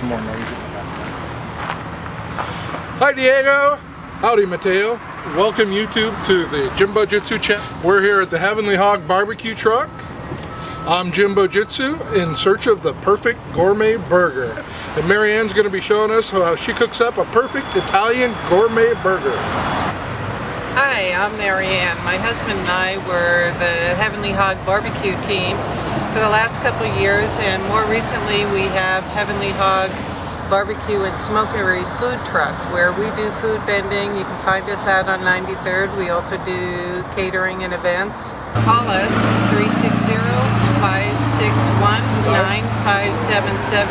some more noise. Hi Diego! Howdy Mateo! Welcome YouTube to the Jimbo Jitsu channel. We're here at the Heavenly Hog BBQ truck. I'm Jimbo Jitsu in search of the perfect gourmet burger. And Marianne's going to be showing us how she cooks up a perfect Italian gourmet burger. Hi, I'm Marianne. My husband and I were the Heavenly Hog BBQ team for the last couple of years, and more recently we have Heavenly Hog Barbecue and Smokery food truck where we do food vending. You can find us out on 93rd. We also do catering and events. Call us 360-561-9577,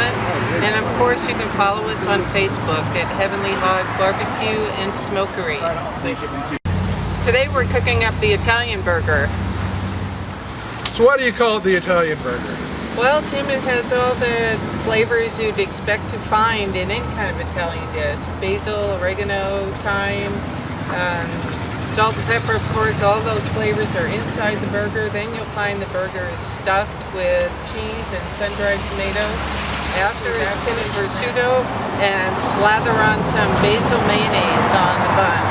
and of course you can follow us on Facebook at Heavenly Hog Barbecue and Smokery. Today we're cooking up the Italian burger. So why do you call it the Italian burger? Well, Jim, it has all the flavors you'd expect to find in any kind of Italian dish. Basil, oregano, thyme, salt and pepper, of course. All those flavors are inside the burger. Then you'll find the burger is stuffed with cheese and sun-dried tomato. After it's finished, prosciutto, and slather on some basil mayonnaise on the bun.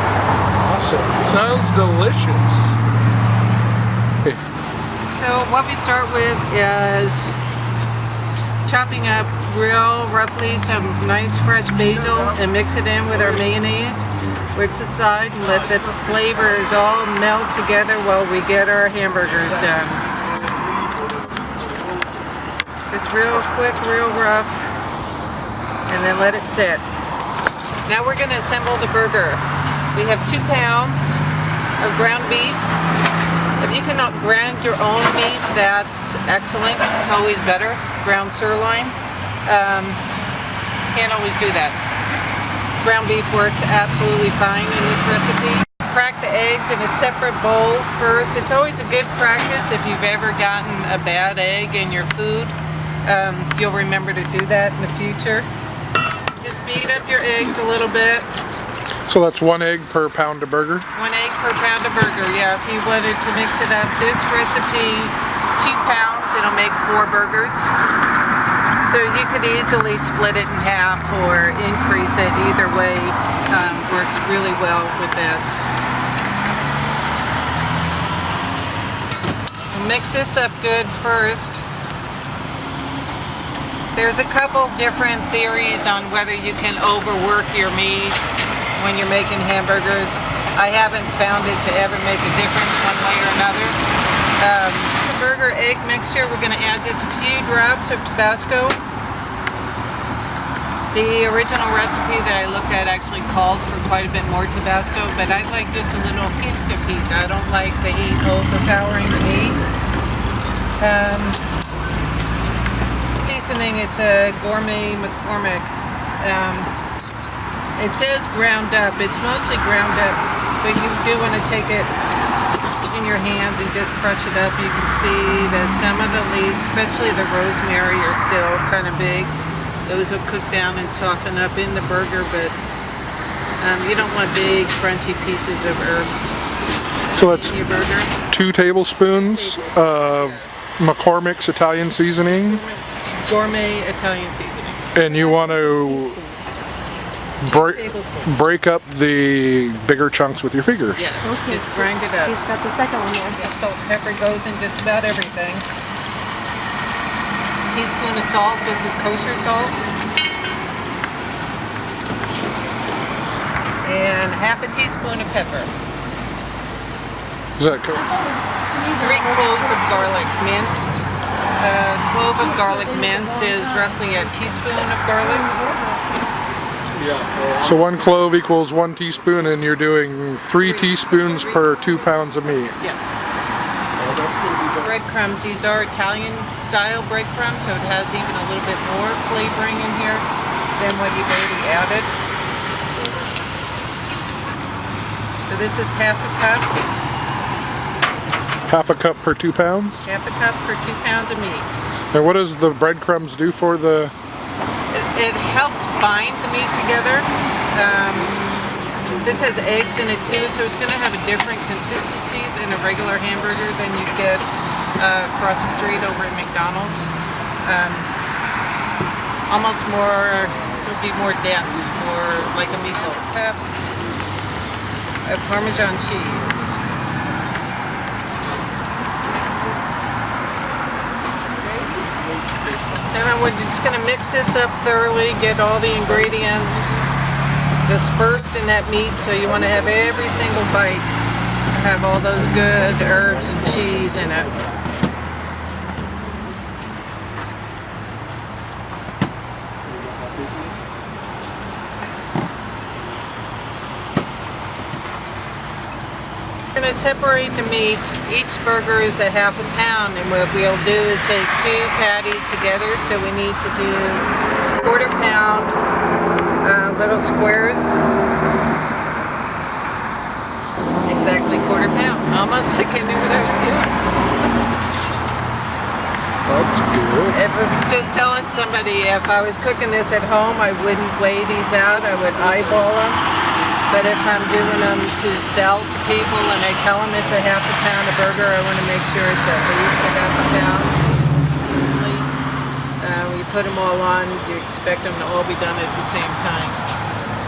Awesome. Sounds delicious. So what we start with is chopping up real roughly some nice fresh basil and mix it in with our mayonnaise. Mix aside and let the flavors all melt together while we get our hamburgers done. Just real quick, real rough, and then let it sit. Now we're going to assemble the burger. We have 2 pounds of ground beef. If you cannot grind your own meat, that's excellent. It's always better. Ground sirloin. Can't always do that. Ground beef works absolutely fine in this recipe. Crack the eggs in a separate bowl first. It's always a good practice if you've ever gotten a bad egg in your food. You'll remember to do that in the future. Just beat up your eggs a little bit. So that's 1 egg per pound of burger? 1 egg per pound of burger, yeah. If you wanted to mix it up, this recipe, 2 pounds, it'll make 4 burgers. So you could easily split it in half or increase it. Either way works really well with this. We'll mix this up good first. There's a couple different theories on whether you can overwork your meat when you're making hamburgers. I haven't found it to ever make a difference one way or another. The burger egg mixture, we're going to add just a few drops of Tabasco. The original recipe that I looked at actually called for quite a bit more Tabasco, but I like just a little hint of heat. I don't like the heat overpowering the meat. Seasoning, it's a gourmet McCormick. It says ground up. It's mostly ground up, but you do want to take it in your hands and just crush it up. You can see that some of the leaves, especially the rosemary, are still kind of big. Those will cook down and soften up in the burger, but you don't want big, crunchy pieces of herbs. So that's in your burger. 2 tablespoons of McCormick's Italian seasoning. Gourmet Italian seasoning. And you want to break up the bigger chunks with your fingers. Yes, okay. Just grind it up. She's got the second one there. Yeah, salt and pepper goes in just about everything. Teaspoon of salt, this is kosher salt. And half a teaspoon of pepper. Is that cool? 3 cloves of garlic minced. A clove of garlic minced is roughly a teaspoon of garlic. So 1 clove equals 1 teaspoon, and you're doing 3 teaspoons per 2 pounds of meat. Yes. Breadcrumbs, these are Italian style breadcrumbs, so it has even a little bit more flavoring in here than what you've already added. So this is half a cup. Half a cup per 2 pounds? Half a cup per 2 pounds of meat. And what does the breadcrumbs do for the... It helps bind the meat together. This has eggs in it too, so it's going to have a different consistency than a regular hamburger than you get across the street over at McDonald's. almost more, it'll be more dense, more like a meatloaf. Cup of Parmesan cheese. And we're just going to mix this up thoroughly, get all the ingredients dispersed in that meat, so you want to have every single bite have all those good herbs and cheese in it. We're going to separate the meat. Each burger is a ½ pound, and what we'll do is take 2 patties together, so we need to do ¼ pound little squares. Exactly ¼ pound. Almost like I knew what I was doing. That's good. If I was just telling somebody if I was cooking this at home, I wouldn't weigh these out. I would eyeball them. But if I'm doing them to sell to people and I tell them it's a ½ pound a burger, I want to make sure it's at least a ½ pound. When you put them all on, you expect them to all be done at the same time.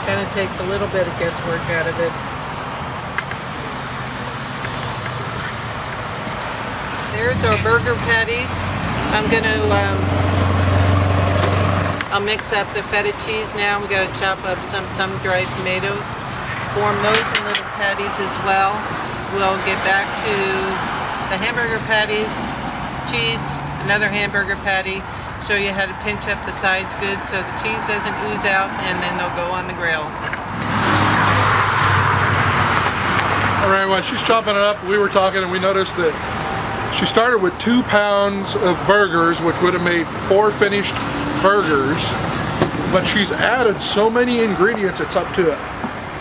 Kind of takes a little bit of guesswork out of it. There's our burger patties. I'm going to I'll mix up the feta cheese now. We got to chop up some sun-dried tomatoes. Form those in little patties as well. We'll get back to the hamburger patties, cheese, another hamburger patty. Show you how to pinch up the sides good so the cheese doesn't ooze out, and then they'll go on the grill. All right, while she's chopping it up, we were talking and we noticed that she started with 2 pounds of burgers, which would have made 4 finished burgers, but she's added so many ingredients, it's up to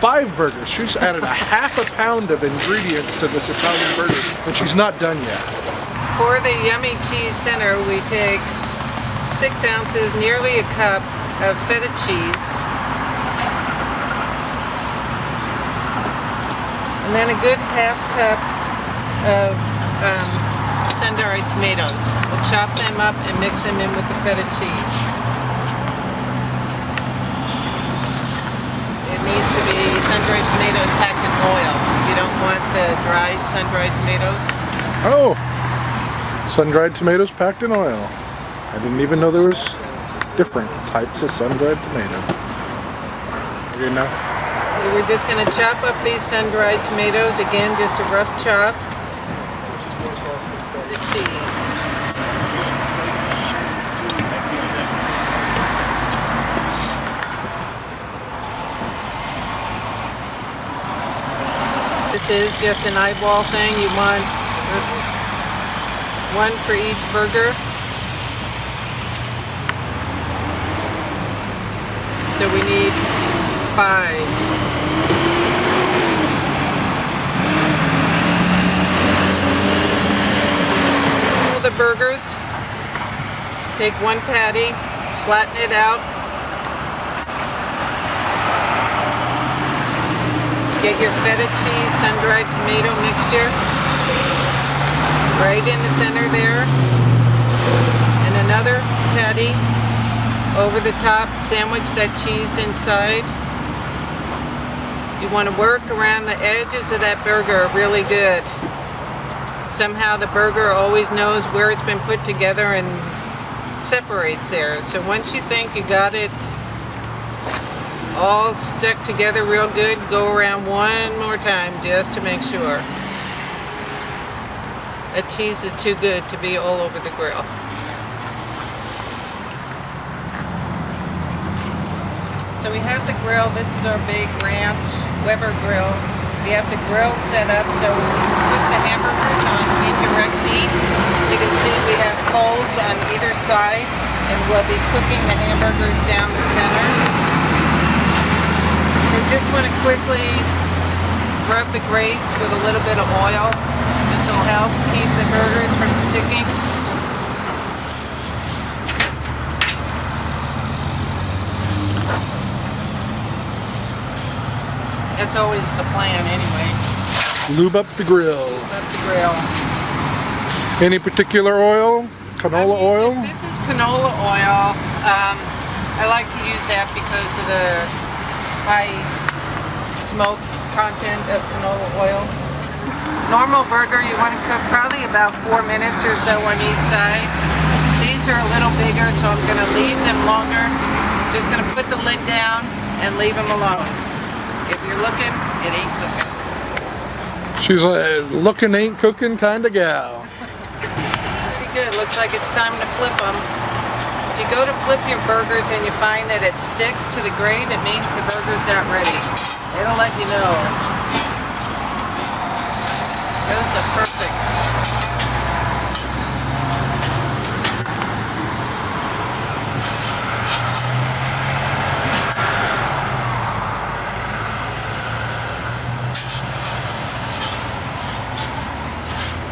5 burgers. She's added a ½ pound of ingredients to this Italian burger, and she's not done yet. For the yummy cheese center, we take 6 ounces, nearly a cup of feta cheese, and then a good ½ cup of sun-dried tomatoes. We'll chop them up and mix them in with the feta cheese. It needs to be sun-dried tomatoes packed in oil. You don't want the dried sun-dried tomatoes. Oh, sun-dried tomatoes packed in oil. I didn't even know there was different types of sun-dried tomato. You know? We're just going to chop up these sun-dried tomatoes. Again, just a rough chop. For the cheese. This is just an eyeball thing. You want 1 for each burger. So we need 5. Pull the burgers. Take 1 patty, flatten it out. Get your feta cheese, sun-dried tomato mixture right in the center there. And another patty over the top, sandwich that cheese inside. You want to work around the edges of that burger really good. Somehow the burger always knows where it's been put together and separates there. So once you think you got it all stuck together real good, go around 1 more time just to make sure. That cheese is too good to be all over the grill. So we have the grill. This is our big ranch Weber grill. We have the grill set up so we can cook the hamburgers on indirect heat. You can see we have coals on either side, and we'll be cooking the hamburgers down the center. So we just want to quickly rub the grates with a little bit of oil. This will help keep the burgers from sticking. That's always the plan anyway. Lube up the grill. Lube up the grill. Any particular oil? Canola oil? This is canola oil. I like to use that because of the high smoke content of canola oil. Normal burger you want to cook probably about 4 minutes or so on each side. These are a little bigger, so I'm going to leave them longer. Just going to put the lid down and leave them alone. If you're looking, it ain't cooking. She's a looking ain't cooking kind of gal. Pretty good. Looks like it's time to flip them. If you go to flip your burgers and you find that it sticks to the grate, it means the burger's not ready. It'll let you know. Those are perfect.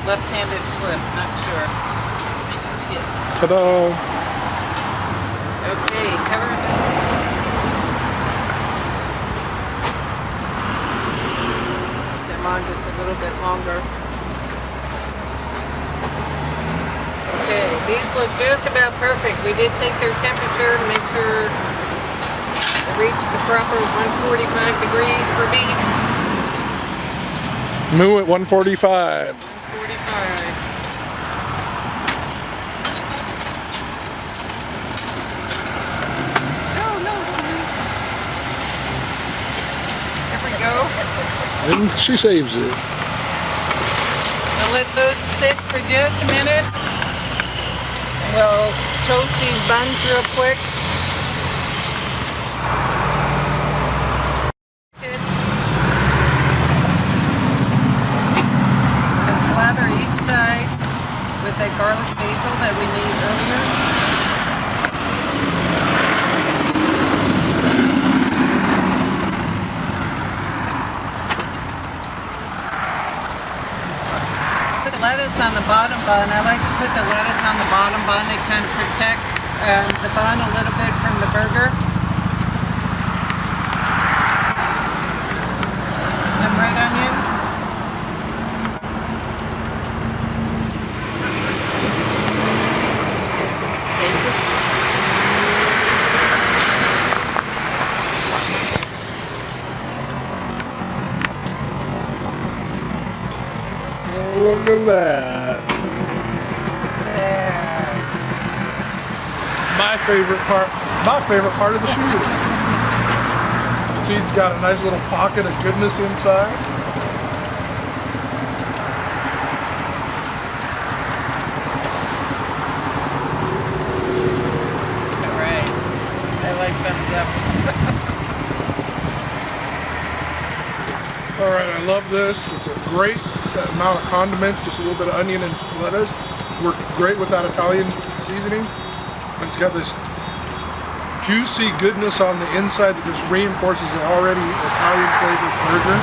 Left-handed flip, not sure. Yes. Ta-da! Okay, cover it. Keep them on just a little bit longer. Okay, these look just about perfect. We did take their temperature, make sure they reach the proper 145 degrees for beef. Moo at 145. 145. And she saves it. I'll let those sit for just a minute. We'll toast these buns real quick. A slather each side with that garlic basil that we made earlier. Lettuce on the bottom bun. I like to put the lettuce on the bottom bun. It kind of protects the bun a little bit from the burger. Some red onions. Look at that. There. My favorite part of the shooting. See, it's got a nice little pocket of goodness inside. All right. I like thumbs up. All right, I love this. It's a great amount of condiments, just a little bit of onion and lettuce. Worked great with that Italian seasoning. And it's got this juicy goodness on the inside that just reinforces the already Italian flavored burger.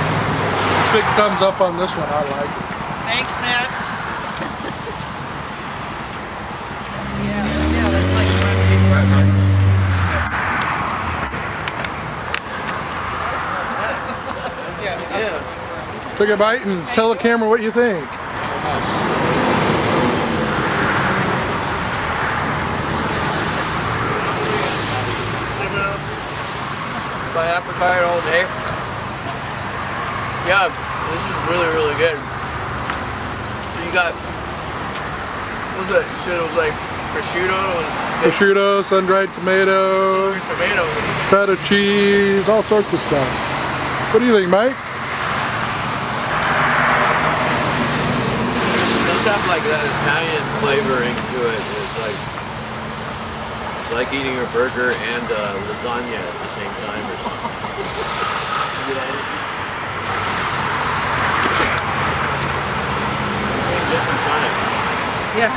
Big thumbs up on this one. I like it. Thanks, Matt. Yeah, that's like my preference. Yeah. Take a bite and tell the camera what you think. My appetite all day. Yeah, this is really, really good. So you got, what was it? You said it was like prosciutto? Prosciutto, sun-dried tomato, feta cheese, all sorts of stuff. What do you think, Mike? Stuff like that Italian flavoring to it. It's like eating a burger and lasagna at the same time or something. Different time. Yeah.